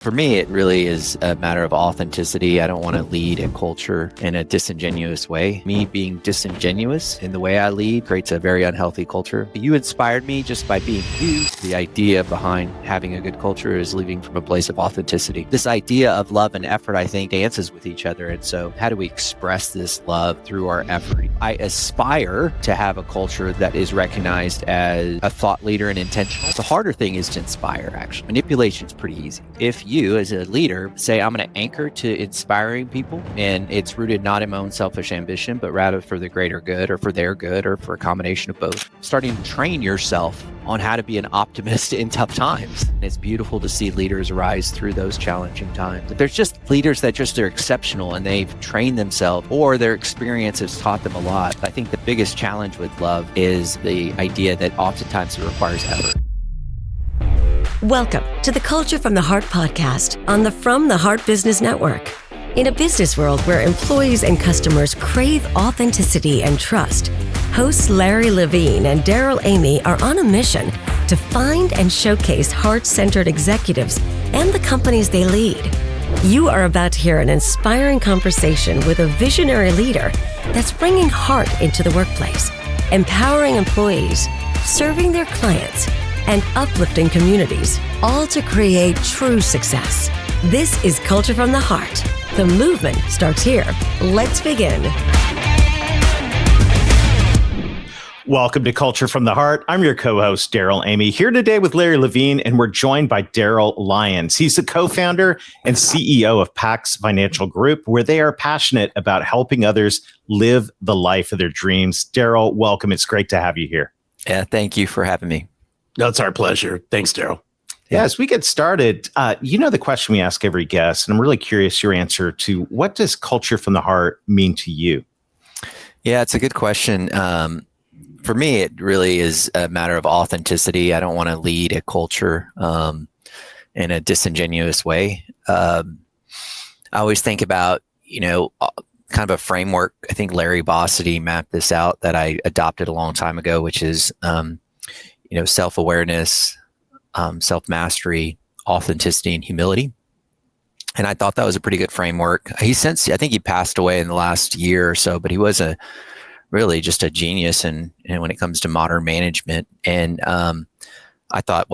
For me, it really is a matter of authenticity. I don't want to lead a culture in a disingenuous way. Me being disingenuous in the way I lead creates a very unhealthy culture. You inspired me just by being you. The idea behind having a good culture is leading from a place of authenticity. This idea of love and effort, I think, dances with each other. And so how do we express this love through our effort? I aspire to have a culture that is recognized as a thought leader and intentional. The harder thing is to inspire, actually. Manipulation is pretty easy. If you as a leader say, I'm going to anchor to inspiring people, and it's rooted not in my own selfish ambition, but rather for the greater good or for their good or for a combination of both. Starting to train yourself on how to be an optimist in tough times. And it's beautiful to see leaders rise through those challenging times. But there's just leaders that just are exceptional and they've trained themselves or their experience has taught them a lot. I think the biggest challenge with love is the idea that oftentimes it requires effort. Welcome to the Culture from the Heart podcast on the From the Heart Business Network. In a business world where employees and customers crave authenticity and trust, hosts Larry Levine and Darrell are on a mission to find and showcase heart-centered executives and the companies they lead. You are about to hear an inspiring conversation with a visionary leader that's bringing heart into the workplace, empowering employees, serving their clients, and uplifting communities, all to create true success. This is Culture from the Heart. The movement starts here. Let's begin. Welcome to Culture from the Heart. I'm your co-host, Darrell here today with Larry Levine, and we're joined by Darryl Lyons. He's the co-founder and CEO of Pax Financial Group, where they are passionate about helping others live the life of their dreams. Darryl, welcome. It's great to have you here. Yeah, thank you for having me. That's our pleasure. Thanks, Darrell. Yeah, as we get started, the question we ask every guest, and I'm really curious your answer to what does culture from the heart mean to you? Yeah, it's a good question. For me, it really is a matter of authenticity. I don't want to lead a culture in a disingenuous way. I always think about, kind of a framework. I think Larry Bossidy mapped this out that I adopted a long time ago, which is, self-awareness, self-mastery, authenticity, and humility. And I thought that was a pretty good framework. I think he passed away in the last year or so, but he was really just a genius and when it comes to modern management. And I thought,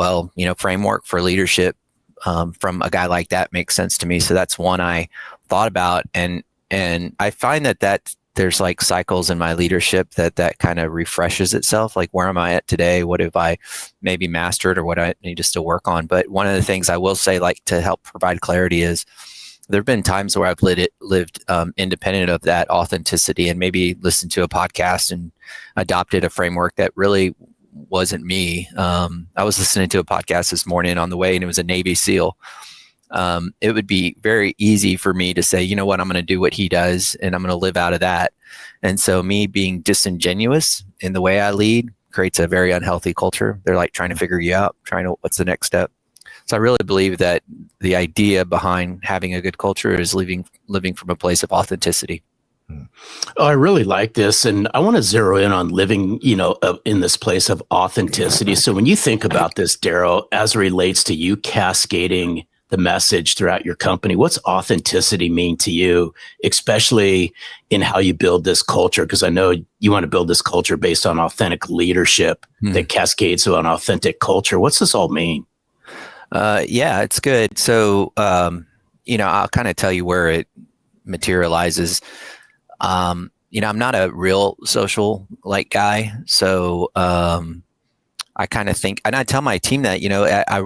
framework for leadership from a guy like that makes sense to me. So that's one I thought about. And I find that there's like cycles in my leadership that kind of refreshes itself. Like, where am I at today? What have I maybe mastered or what I need to still work on? But one of the things I will say, like, to help provide clarity is there have been times where I've lived independent of that authenticity and maybe listened to a podcast and adopted a framework that really wasn't me. I was listening to a podcast this morning on the way and it was a Navy SEAL. It would be very easy for me to say, you know what, I'm going to do what he does and I'm going to live out of that. And so me being disingenuous in the way I lead creates a very unhealthy culture. They're like trying to figure you out, what's the next step. So I really believe that the idea behind having a good culture is living from a place of authenticity. Oh, I really like this. And I want to zero in on living, in this place of authenticity. So when you think about this, Darrell, as it relates to you cascading the message throughout your company, what's authenticity mean to you, especially in how you build this culture? Because I know you want to build this culture based on authentic leadership that cascades to an authentic culture. What's this all mean? Yeah, it's good. So, I'll kind of tell you where it materializes. I'm not a real social guy. So, I kind of think, and I tell my team that,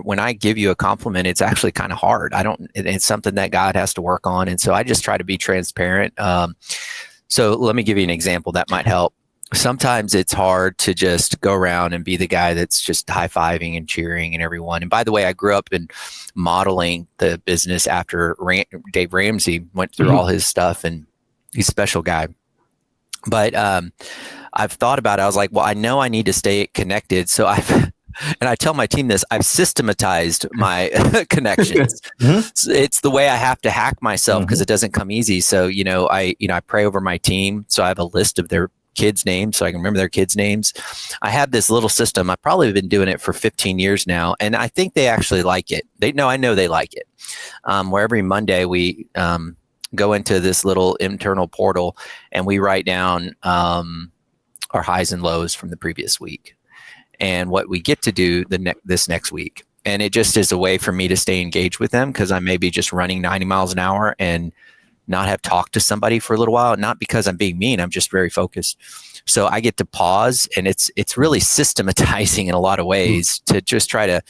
when I give you a compliment, it's actually kind of hard. It's something that God has to work on. And so I just try to be transparent. So let me give you an example that might help. Sometimes it's hard to just go around and be the guy that's just high-fiving and cheering and everyone. And by the way, I grew up in modeling the business after Dave Ramsey went through all his stuff, and he's a special guy. But I've thought about it. I was like, well, I know I need to stay connected. So and I tell my team this, I've systematized my connections. So it's the way I have to hack myself because it doesn't come easy. So, I pray over my team. So I have a list of their kids' names so I can remember their kids' names. I have this little system. I've probably been doing it for 15 years now, and I think they actually like it. I know they like it. Where every Monday we go into this little internal portal and we write down our highs and lows from the previous week and what we get to do this next week. And it just is a way for me to stay engaged with them, because I may be just running 90 miles an hour and not have talked to somebody for a little while. Not because I'm being mean, I'm just very focused. So I get to pause, and it's really systematizing in a lot of ways to just try to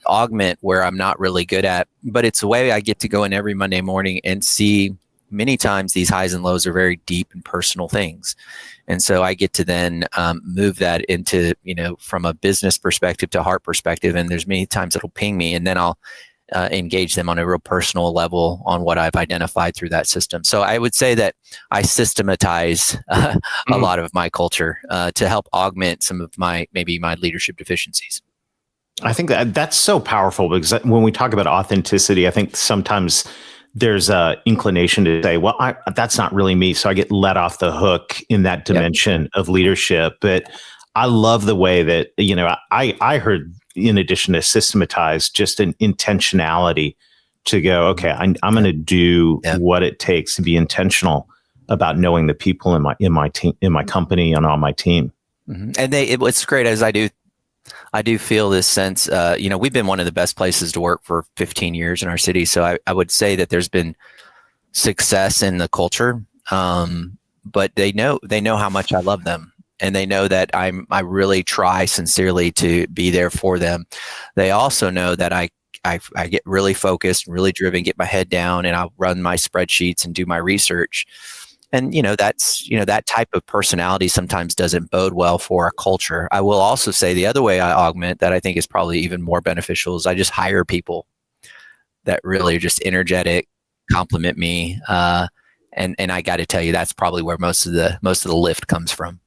augment where I'm not really good at. But it's a way I get to go in every Monday morning and see many times these highs and lows are very deep and personal things. And so I get to then move that into, from a business perspective to heart perspective. And there's many times it'll ping me, and then I'll engage them on a real personal level on what I've identified through that system. So I would say that I systematize a lot of my culture to help augment some of my leadership deficiencies. I think that's so powerful, because when we talk about authenticity, I think sometimes there's a inclination to say, well, that's not really me. So I get let off the hook in that dimension of leadership. But I love the way that, I heard, in addition to systematize, just an intentionality to go, okay, I'm going to do what it takes to be intentional about knowing the people in my team, in my company, and on my team. Mm-hmm. And what's great is I do feel this sense, we've been one of the best places to work for 15 years in our city. So I would say that there's been success in the culture, but they know how much I love them. And they know that I really try sincerely to be there for them. They also know that I get really focused, really driven, get my head down, and I'll run my spreadsheets and do my research. And, that type of personality sometimes doesn't bode well for a culture. I will also say the other way I augment that I think is probably even more beneficial is I just hire people that really are just energetic, compliment me. And I got to tell you, that's probably where most of the lift comes from.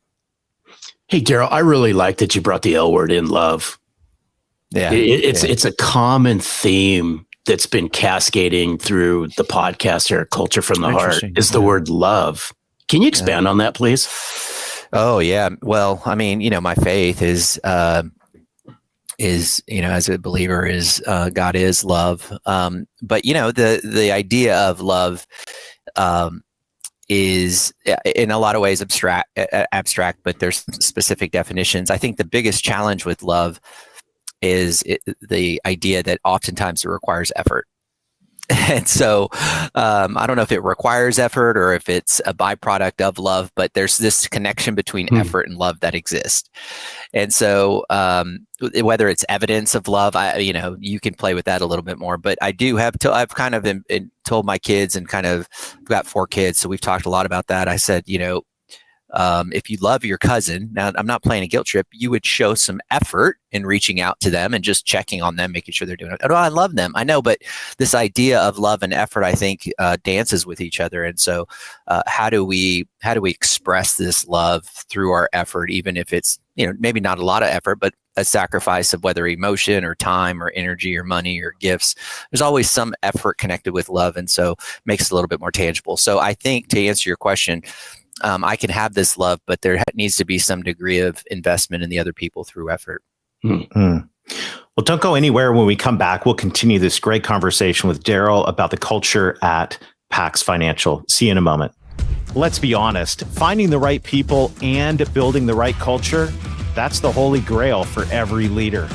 Hey, Darrell, I really like that you brought the L word in, love. Yeah. It's a common theme that's been cascading through the podcast here, Culture from the Heart, is the word love. Can you expand on that, please? Oh, yeah. Well, I mean, my faith is, as a believer, is God is love. But, the idea of love is in a lot of ways abstract, but there's specific definitions. I think the biggest challenge with love is the idea that oftentimes it requires effort. And so I don't know if it requires effort or if it's a byproduct of love, but there's this connection between effort and love that exists. And so whether it's evidence of love, you can play with that a little bit more. But I do have I've kind of told my kids, and I've got 4 kids, so we've talked a lot about that. I said, if you love your cousin, now I'm not playing a guilt trip, you would show some effort in reaching out to them and just checking on them, making sure they're doing it. Oh, I love them. I know, but this idea of love and effort, I think, dances with each other. And so how do we express this love through our effort, even if it's, maybe not a lot of effort, but a sacrifice of whether emotion or time or energy or money or gifts. There's always some effort connected with love. And so makes it a little bit more tangible. So I think, to answer your question, I can have this love, but there needs to be some degree of investment in the other people through effort. Mm-hmm. Well, don't go anywhere. When we come back, we'll continue this great conversation with Darrell about the culture at Pax Financial. See you in a moment. Let's be honest, finding the right people and building the right culture, that's the holy grail for every leader.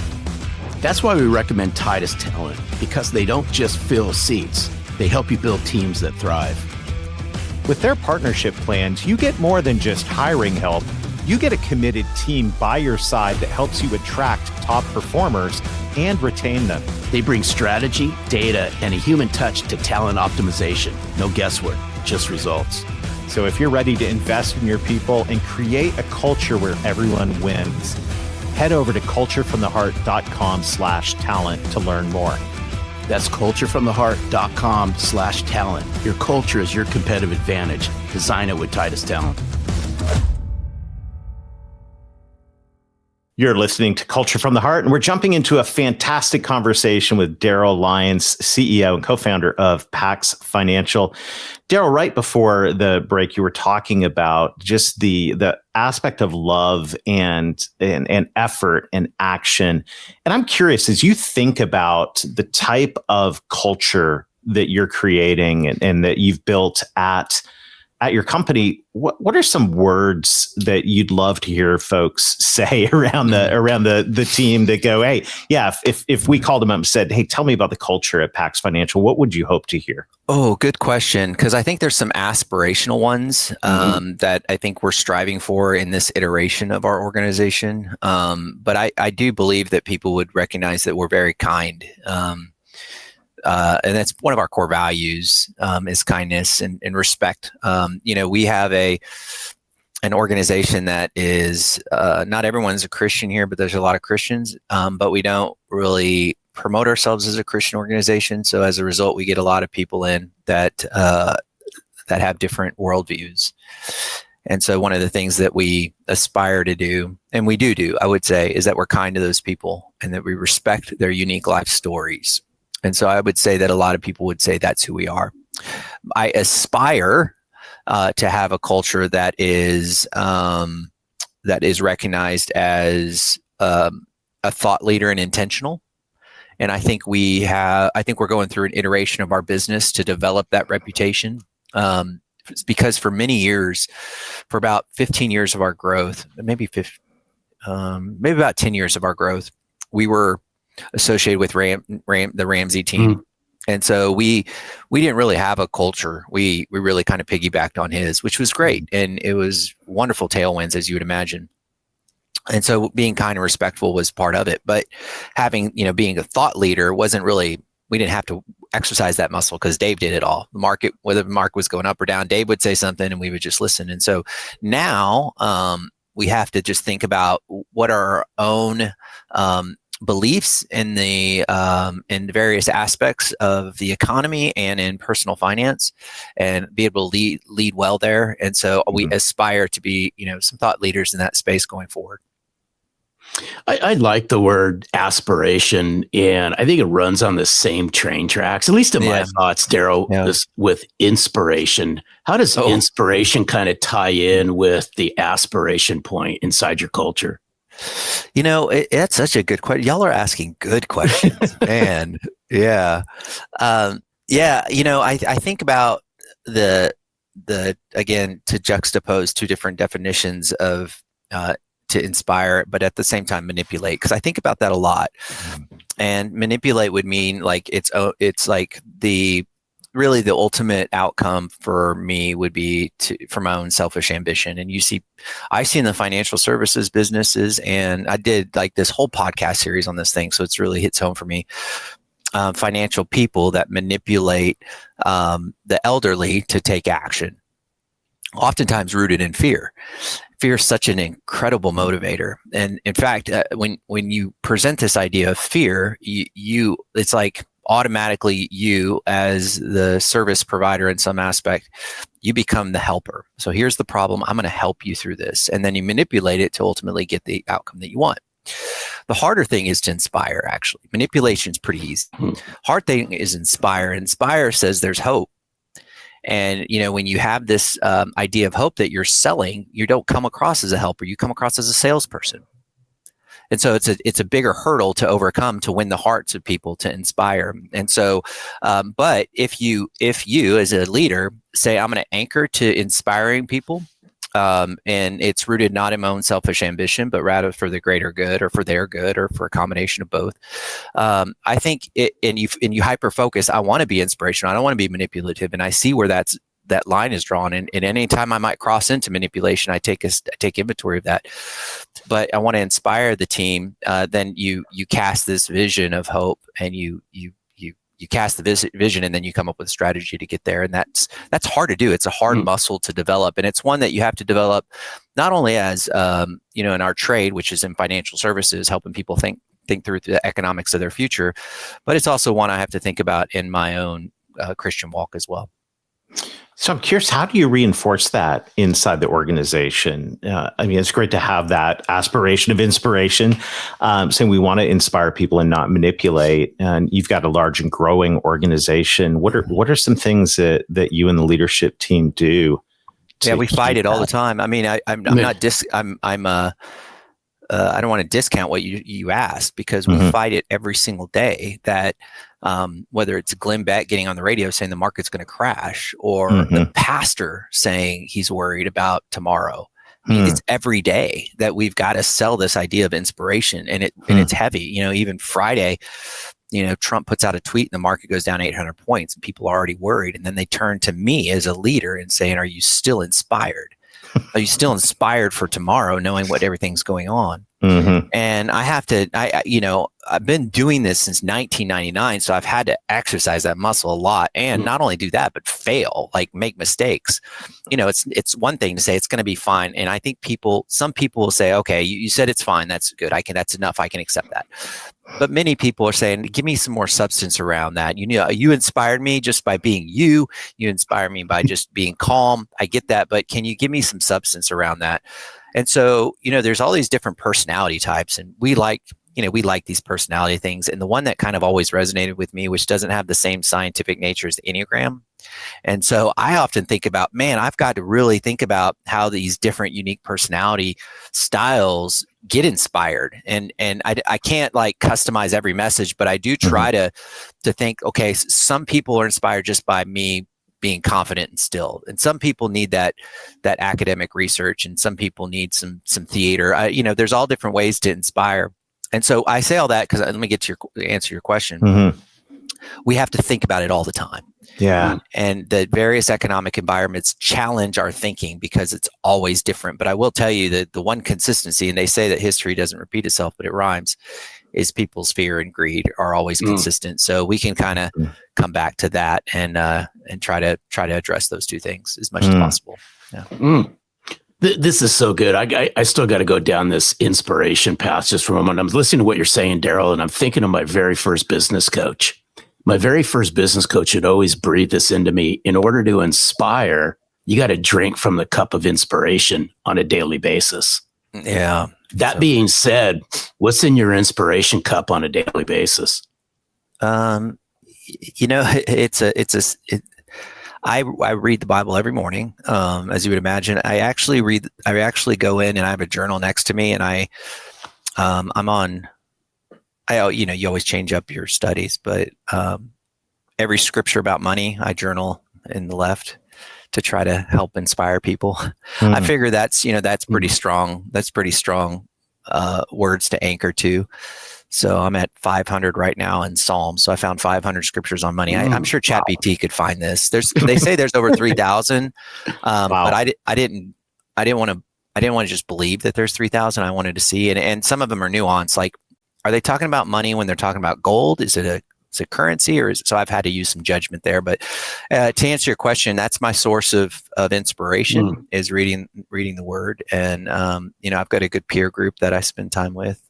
That's why we recommend Titus Talent, because they don't just fill seats. They help you build teams that thrive. With their partnership plans, you get more than just hiring help. You get a committed team by your side that helps you attract top performers and retain them. They bring strategy, data, and a human touch to talent optimization. No guesswork, just results. So if you're ready to invest in your people and create a culture where everyone wins, head over to culturefromtheheart.com/talent to learn more. That's culturefromtheheart.com/talent. Your culture is your competitive advantage. Design it with Titus Talent. You're listening to Culture from the Heart, and we're jumping into a fantastic conversation with Darryl Lyons, CEO and co-founder of Pax Financial. Darryl, right before the break, you were talking about just the aspect of love and effort and action. And I'm curious, as you think about the type of culture that you're creating and that you've built at your company, what are some words that you'd love to hear folks say around the team that go, hey, yeah, if we called them up and said, hey, tell me about the culture at Pax Financial, what would you hope to hear? Oh, good question. Because I think there's some aspirational ones that I think we're striving for in this iteration of our organization. But I do believe that people would recognize that we're very kind. And that's one of our core values is kindness and respect. We have an organization that is not everyone's a Christian here, but there's a lot of Christians, but we don't really promote ourselves as a Christian organization. So as a result, we get a lot of people in that have different worldviews. And so one of the things that we aspire to do, and we do, I would say, is that we're kind to those people and that we respect their unique life stories. And so I would say that a lot of people would say that's who we are. I aspire to have a culture that is recognized as a thought leader and intentional. And I think we're going through an iteration of our business to develop that reputation. Because for many years, for about 15 years of our growth, maybe about 10 years of our growth, we were associated with the Ramsey team. And so we didn't really have a culture. We really kind of piggybacked on his, which was great. And it was wonderful tailwinds, as you would imagine. And so being kind and respectful was part of it. But being a thought leader wasn't really, we didn't have to exercise that muscle because Dave did it all. Whether the market was going up or down, Dave would say something and we would just listen. And so now we have to just think about what are our own beliefs in the various aspects of the economy and in personal finance, and be able to lead well there. And so we aspire to be, some thought leaders in that space going forward. I like the word aspiration, and I think it runs on the same train tracks, at least in my thoughts, Darryl, with inspiration. How does inspiration kind of tie in with the aspiration point inside your culture? That's such a good question. Y'all are asking good questions, man. Yeah. I think about the again, to juxtapose two different definitions of to inspire, but at the same time manipulate, because I think about that a lot. And manipulate would mean like it's like the ultimate outcome for me would be for my own selfish ambition. And I see in the financial services businesses, and I did like this whole podcast series on this thing, so it's really hits home for me. Financial people that manipulate the elderly to take action, oftentimes rooted in fear. Fear is such an incredible motivator. And in fact, when you present this idea of fear, it's like automatically you, as the service provider in some aspect, you become the helper. So here's the problem. I'm going to help you through this. And then you manipulate it to ultimately get the outcome that you want. The harder thing is to inspire, actually. Manipulation is pretty easy. Hard thing is inspire. Inspire says there's hope. And, when you have this idea of hope that you're selling, you don't come across as a helper. You come across as a salesperson. And so it's a bigger hurdle to overcome to win the hearts of people, to inspire. And so, but if you as a leader say, I'm going to anchor to inspiring people, and it's rooted not in my own selfish ambition, but rather for the greater good or for their good or for a combination of both. I think and you hyper focus. I want to be inspirational. I don't want to be manipulative. And I see where that line is drawn. And any time I might cross into manipulation, I take inventory of that. But I want to inspire the team. Then you cast this vision of hope, and you cast the vision, and then you come up with a strategy to get there. And that's hard to do. It's a hard muscle to develop. And it's one that you have to develop not only as, in our trade, which is in financial services, helping people think through the economics of their future, but it's also one I have to think about in my own Christian walk as well. So I'm curious, how do you reinforce that inside the organization? I mean, it's great to have that aspiration of inspiration, saying we want to inspire people and not manipulate. And you've got a large and growing organization. What are some things that you and the leadership team do? Yeah, we fight it all the time. I mean, I'm not I don't want to discount what you asked, because we fight it every single day. That whether it's Glenn Beck getting on the radio saying the market's going to crash, or the pastor saying he's worried about tomorrow. I mean, it's every day that we've got to sell this idea of inspiration, and it's heavy. Even Friday, Trump puts out a tweet and the market goes down 800 points and people are already worried. And then they turn to me as a leader and saying, are you still inspired? Are you still inspired for tomorrow, knowing what everything's going on? And I have to, I've been doing this since 1999. So I've had to exercise that muscle a lot, and not only do that, but fail, like make mistakes. It's one thing to say it's going to be fine. And I think some people will say, okay, you said it's fine. That's good. That's enough. I can accept that. But many people are saying, give me some more substance around that. You inspired me just by being you. You inspire me by just being calm. I get that. But can you give me some substance around that? And so, there's all these different personality types, and we like these personality things. And the one that kind of always resonated with me, which doesn't have the same scientific nature as the Enneagram. And so I often think about, I've got to really think about how these different unique personality styles get inspired. And I can't like customize every message, but I do try to think, okay, some people are inspired just by me being confident and still, and some people need that academic research, and some people need some theater. There's all different ways to inspire. And so I say all that because let me get to answer your question. We have to think about it all the time. Yeah. And the various economic environments challenge our thinking because it's always different. But I will tell you that the one consistency, and they say that history doesn't repeat itself, but it rhymes, is people's fear and greed are always consistent. So we can kind of come back to that and try to address those two things as much as possible. Yeah. This is so good. I still got to go down this inspiration path just for a moment. I'm listening to what you're saying, Darrell, and I'm thinking of my very first business coach. My very first business coach had always breathed this into me. In order to inspire, you got to drink from the cup of inspiration on a daily basis. Yeah. That being said, what's in your inspiration cup on a daily basis? I read the Bible every morning. As you would imagine, I actually go in and I have a journal next to me, and you always change up your studies, but every scripture about money, I journal in the left to try to help inspire people. I figure that's pretty strong. That's pretty strong words to anchor to. So I'm at 500 right now in Psalms. So I found 500 scriptures on money. I'm sure ChatGPT could find this. They say there's over 3,000, wow. But I didn't want to just believe that there's 3,000. I wanted to see, and some of them are nuanced. Like, are they talking about money when they're talking about gold? Is it currency, or so I've had to use some judgment there. But to answer your question, that's my source of inspiration is reading the Word, and I've got a good peer group that I spend time with.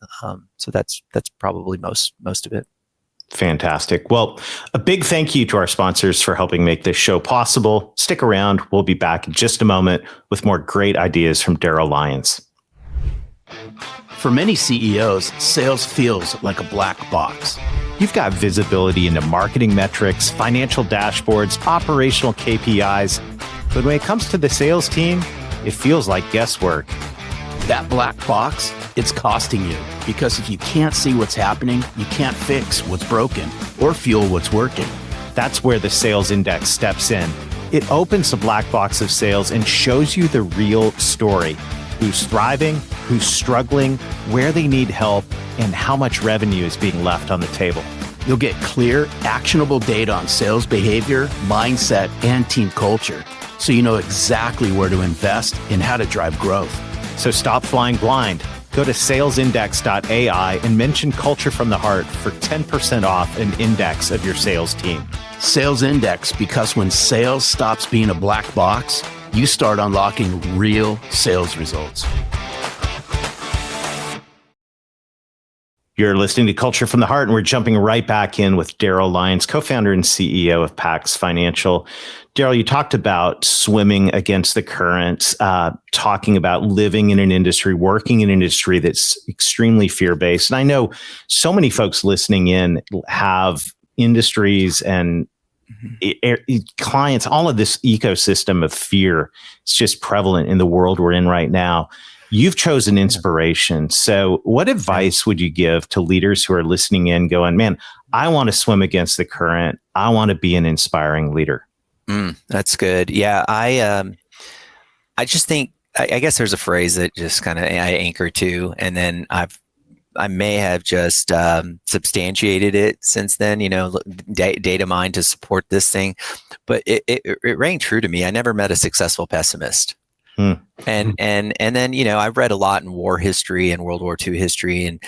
So that's probably most of it. Fantastic. Well, a big thank you to our sponsors for helping make this show possible. Stick around. We'll be back in just a moment with more great ideas from Darryl Lyons. For many CEOs, sales feels like a black box. You've got visibility into marketing metrics, financial dashboards, operational KPIs. But when it comes to the sales team, it feels like guesswork. That black box, it's costing you, because if you can't see what's happening, you can't fix what's broken or fuel what's working. That's where the Sales Index steps in. It opens the black box of sales and shows you the real story. Who's thriving, who's struggling, where they need help, and how much revenue is being left on the table. You'll get clear, actionable data on sales behavior, mindset, and team culture, so you know exactly where to invest and how to drive growth. So stop flying blind. Go to salesindex.ai and mention Culture from the Heart for 10% off an index of your sales team. Sales Index, because when sales stops being a black box, you start unlocking real sales results. You're listening to Culture from the Heart, and we're jumping right back in with Darryl Lyons, co-founder and CEO of Pax Financial. Darryl, you talked about swimming against the currents, talking about living in an industry, working in an industry that's extremely fear-based. And I know so many folks listening in have industries and clients, all of this ecosystem of fear. It's just prevalent in the world we're in right now. You've chosen inspiration. So what advice would you give to leaders who are listening in going, man, I want to swim against the current. I want to be an inspiring leader. That's good. Yeah. I just think, I guess there's a phrase that just kind of I anchor to, and then I may have just substantiated it since then, data mined to support this thing, but it rang true to me. I never met a successful pessimist. And then, I've read a lot in war history and World War II history. And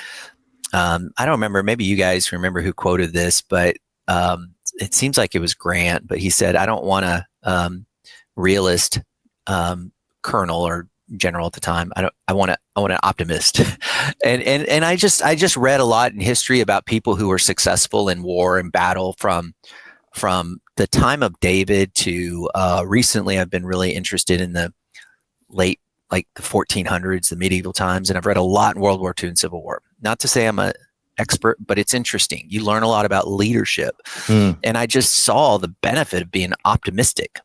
I don't remember, maybe you guys remember who quoted this, but it seems like it was Grant, but he said, I don't want a realist colonel or general at the time. I want an optimist. and I just read a lot in history about people who were successful in war and battle from the time of David to recently. I've been really interested in the late, like the 1400s, the medieval times. And I've read a lot in World War II and Civil War. Not to say I'm an expert, but it's interesting. You learn a lot about leadership. And I just saw the benefit of being optimistic.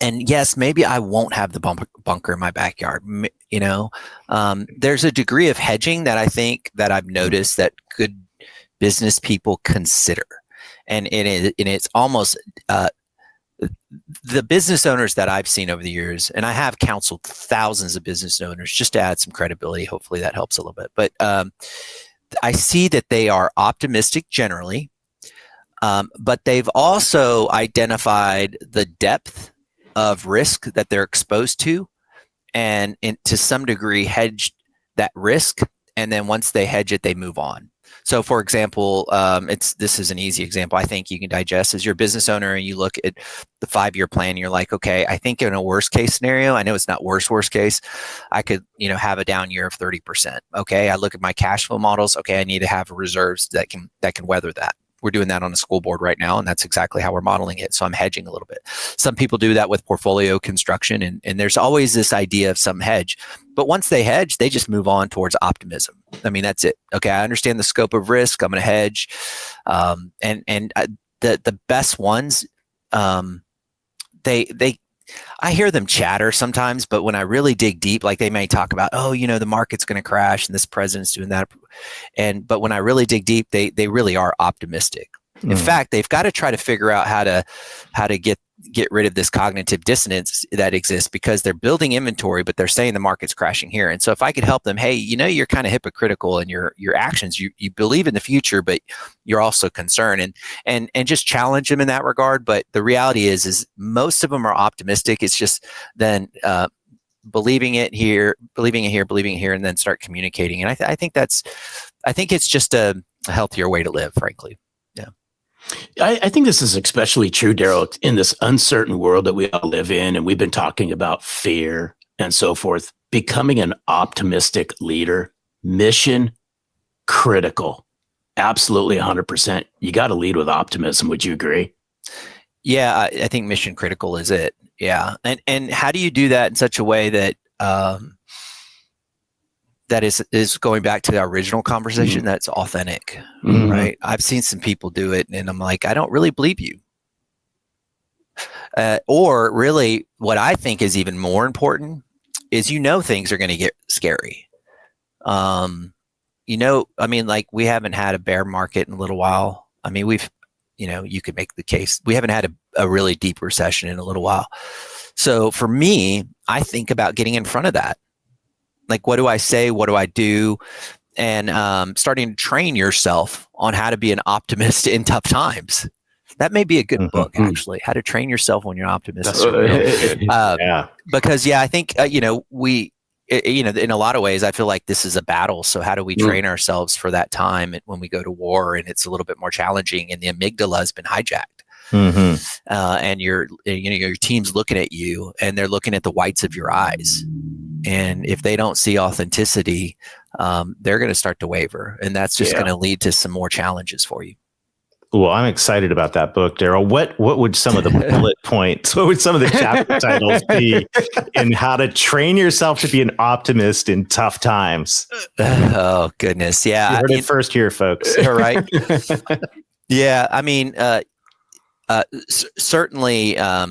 And yes, maybe I won't have the bunker in my backyard. There's a degree of hedging that I think that I've noticed that good business people consider. And it's almost the business owners that I've seen over the years, and I have counseled thousands of business owners just to add some credibility. Hopefully that helps a little bit. But I see that they are optimistic generally, but they've also identified the depth of risk that they're exposed to, and to some degree hedged that risk. And then once they hedge it, they move on. So for example, this is an easy example I think you can digest. As you're a business owner and you look at the 5-year plan, and you're like, okay, I think in a worst case scenario, I know it's not worst case, I could, have a down year of 30%. Okay. I look at my cash flow models. Okay. I need to have reserves that can weather that. We're doing that on a school board right now, and that's exactly how we're modeling it. So I'm hedging a little bit. Some people do that with portfolio construction, and there's always this idea of some hedge. But once they hedge, they just move on towards optimism. I mean, that's it. Okay, I understand the scope of risk. I'm going to hedge. The best ones, I hear them chatter sometimes, but when I really dig deep, like they may talk about, the market's going to crash and this president's doing that. But when I really dig deep, they really are optimistic. In fact, they've got to try to figure out how to get rid of this cognitive dissonance that exists, because they're building inventory, but they're saying the market's crashing here. And so if I could help them, hey, you're kind of hypocritical in your actions. You believe in the future, but you're also concerned, and just challenge them in that regard. But the reality is most of them are optimistic. It's just then believing it here, and then start communicating. And I think it's just a healthier way to live, frankly. Yeah. I think this is especially true, Darryl, in this uncertain world that we all live in. And we've been talking about fear and so forth. Becoming an optimistic leader, mission critical. Absolutely 100%. You got to lead with optimism. Would you agree? Yeah, I think mission critical is it. Yeah. And how do you do that in such a way that that is going back to the original conversation, that's authentic, right? I've seen some people do it, and I'm like, I don't really believe you. Or really, what I think is even more important is things are going to get scary. Like we haven't had a bear market in a little while. I mean, you could make the case we haven't had a really deep recession in a little while. So for me, I think about getting in front of that. Like, what do I say? What do I do? And starting to train yourself on how to be an optimist in tough times. That may be a good book, actually, How to Train Yourself When You're Optimistic. Because, I think, we, in a lot of ways, I feel like this is a battle. So how do we train ourselves for that time when we go to war and it's a little bit more challenging and the amygdala has been hijacked? And your team's looking at you and they're looking at the whites of your eyes. And if they don't see authenticity, they're going to start to waver. And that's just going to lead to some more challenges for you. Well, I'm excited about that book, Darrell. What would some of the bullet points, what would some of the chapter titles be in how to train yourself to be an optimist in tough times? Oh, goodness. Yeah. You heard it first here, folks. Right. Yeah. I mean, certainly, I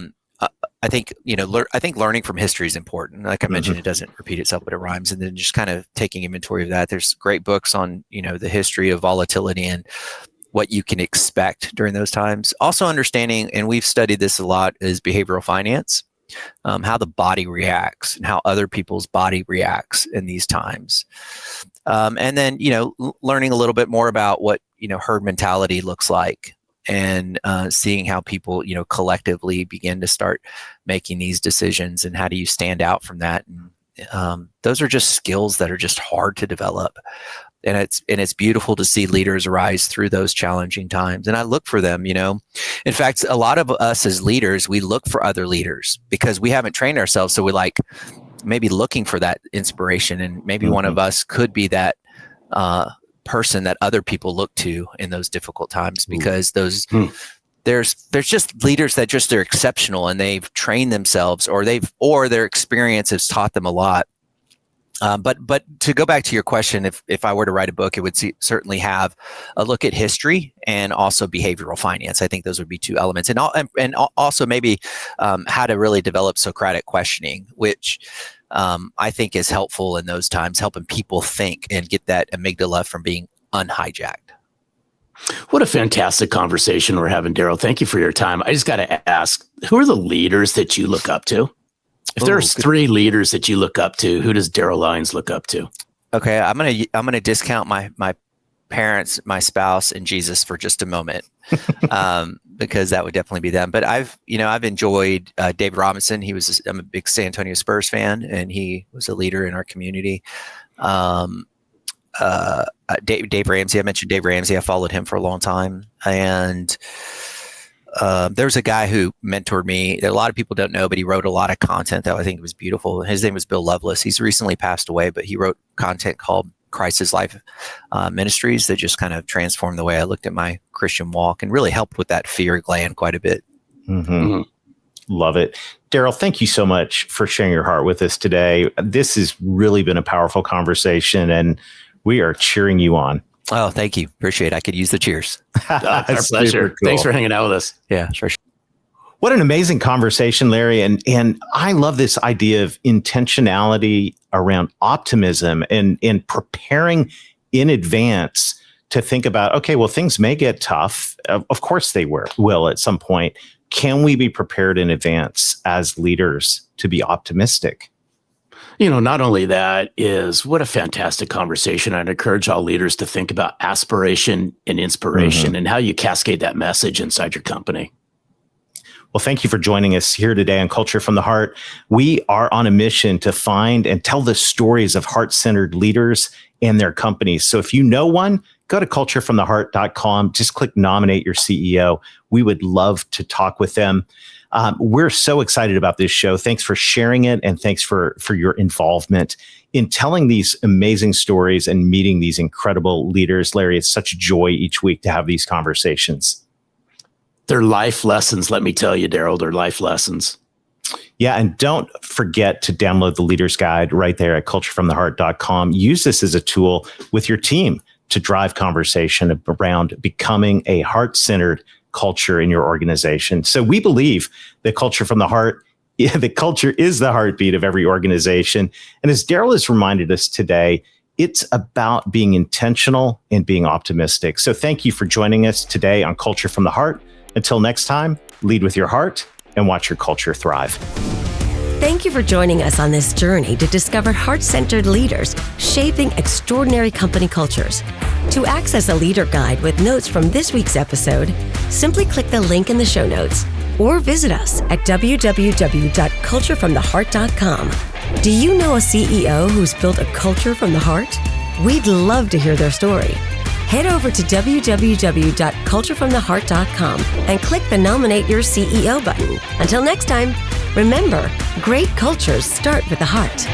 think, I think learning from history is important. Like I mentioned, it doesn't repeat itself, but it rhymes. And then just kind of taking inventory of that. There's great books on, the history of volatility and what you can expect during those times. Also understanding, and we've studied this a lot, is behavioral finance, how the body reacts and how other people's body reacts in these times. And then, learning a little bit more about what, herd mentality looks like, and seeing how people, collectively begin to start making these decisions, and how do you stand out from that. And those are just skills that are just hard to develop. And it's beautiful to see leaders rise through those challenging times. And I look for them, In fact, a lot of us as leaders, we look for other leaders because we haven't trained ourselves. So we like maybe looking for that inspiration. And maybe one of us could be that person that other people look to in those difficult times, because there's just leaders that they're exceptional, and they've trained themselves, or their experience has taught them a lot. But to go back to your question, if I were to write a book, it would certainly have a look at history and also behavioral finance. I think those would be two elements, and also maybe how to really develop Socratic questioning, which I think is helpful in those times, helping people think and get that amygdala from being unhijacked. What a fantastic conversation we're having, Darrell. Thank you for your time. I just got to ask, who are the leaders that you look up to? If there's three leaders that you look up to, who does Darryl Lyons look up to? Okay, I'm gonna discount my parents, my spouse, and Jesus for just a moment, because that would definitely be them. But I've enjoyed David Robinson. I'm a big San Antonio Spurs fan, and he was a leader in our community. Dave Ramsey. I mentioned Dave Ramsey. I followed him for a long time, and there's a guy who mentored me that a lot of people don't know, but he wrote a lot of content that I think was beautiful. His name was Bill Loveless. He's recently passed away, but he wrote content called Crisis Life Ministries that just kind of transformed the way I looked at my Christian walk and really helped with that fear gland quite a bit. Love it. Darrell, thank you so much for sharing your heart with us today. This has really been a powerful conversation, and we are cheering you on. Oh, thank you. Appreciate it. I could use the cheers. Our pleasure. Cool. Thanks for hanging out with us. Yeah, sure. What an amazing conversation, Larry. And I love this idea of intentionality around optimism and preparing in advance to think about, okay, well, things may get tough. Of course they will at some point. Can we be prepared in advance as leaders to be optimistic? Not only that is what a fantastic conversation. I'd encourage all leaders to think about aspiration and inspiration and how you cascade that message inside your company. Well, thank you for joining us here today on Culture from the Heart. We are on a mission to find and tell the stories of heart-centered leaders and their companies. So if you know one, go to culturefromtheheart.com. Just click nominate your CEO. We would love to talk with them. We're so excited about this show. Thanks for sharing it, and thanks for your involvement in telling these amazing stories and meeting these incredible leaders. Larry, it's such a joy each week to have these conversations. They're life lessons, let me tell you, Darrell. They're life lessons. Yeah, and don't forget to download the Leader's Guide right there at culturefromtheheart.com. Use this as a tool with your team to drive conversation around becoming a heart-centered culture in your organization. So we believe that Culture from the Heart, the culture is the heartbeat of every organization. And as Darrell has reminded us today, it's about being intentional and being optimistic. So thank you for joining us today on Culture from the Heart. Until next time, lead with your heart and watch your culture thrive. Thank you for joining us on this journey to discover heart-centered leaders shaping extraordinary company cultures. To access a leader guide with notes from this week's episode, simply click the link in the show notes or visit us at www.culturefromtheheart.com. Do you know a CEO who's built a culture from the heart? We'd love to hear their story. Head over to www.culturefromtheheart.com and click the Nominate Your CEO button. Until next time, remember, great cultures start with the heart.